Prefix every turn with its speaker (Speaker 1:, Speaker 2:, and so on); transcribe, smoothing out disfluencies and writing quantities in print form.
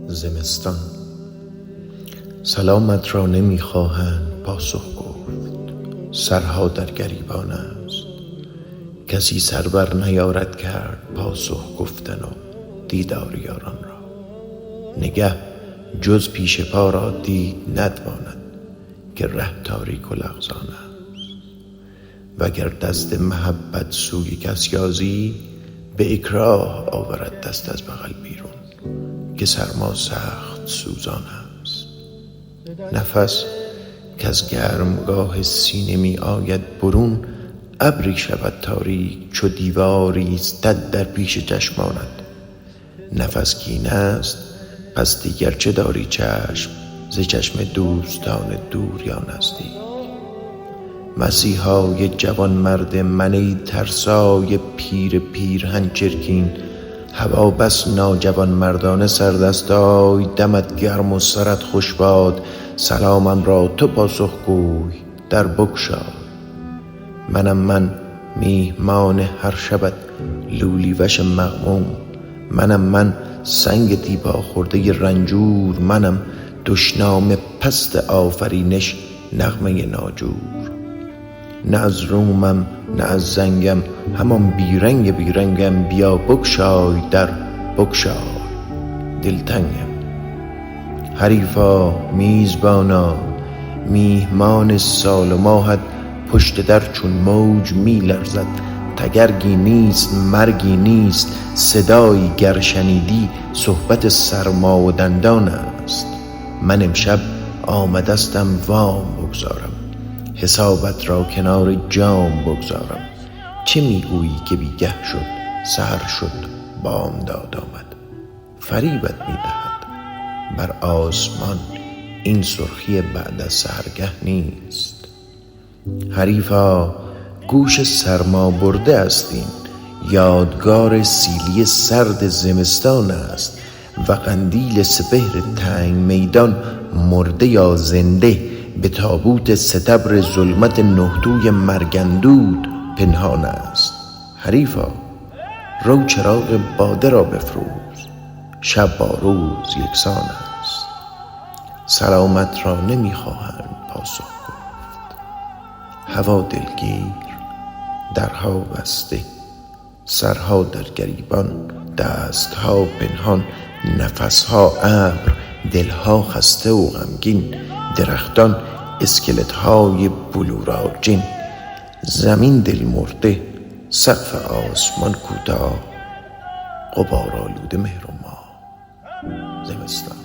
Speaker 1: زمستان. سلامت را نمیخواهند پاسخ گفت، سرها در گریبان است. کسی سر بر نیارد کرد پاسخ گفتن و دیدار یاران را. نگه جز پیش پا را دید ندواند که ره تاریک و لغزان است. وگر دست محبت سوی کس یازی، به اکراه آورد دست از بغل بیرون که سرما سخت سوزان است. نفس که از گرمگاه سینه می آید برون، ابری شود تاریک چو دیواری ایستد در پیش چشمانت. نفس کینه است پس دیگر چه داری چشم ز چشم دوستان دور یا نزدیک. مسیحای جوان مرد من ای ترسای پیر پیرهن چرکین، هوا بس ناجوان مردانه سردستای. دمت گرم و سرت خوش باد، سلامم را تو پاسخ گوی در بگشای. منم من میهمان هر شبت لولی وش مغموم، منم من سنگ دیبا خورده رنجور، منم دشنام پست آفرینش نغمه ناجور. نه از رومم نه از زنگم همان بیرنگم، بیا بگشای در بگشای دلتنگم. حریفا میزبانا میهمان سال و ماهت، پشت در چون موج می لرزد. تگرگی نیست مرگی نیست، صدایی گر شنیدی صحبت سرما و دندان است. من امشب آمدستم وام بگذارم، حسابت را کنار جام بگذارم. چه میگویی که بیگه شد سحر شد بامداد آمد؟ فریبت میدهد بر آسمان این سرخی بعد از سحرگه نیست. حریفا گوش سرما برده است این، یادگار سیلی سرد زمستان است. و قندیل سپهر تنگ میدان مرده یا زنده، به تابوت ستبر ظلمت نهدوی مرگندود پنهان است. حریفا رو چراغ باده را بفروز، شب با روز یکسان است. سلامت را نمیخواهند پاسخ گفت، هوا دلگیر درها بسته، سرها در گریبان، دستها پنهان، نفسها ابر، دلها خسته و غمگین. درختان اسکلت‌های بلوراجین، زمین دل مرده، سقف آسمان کوتاه، غبار آلوده مهر و ماه. زمستان.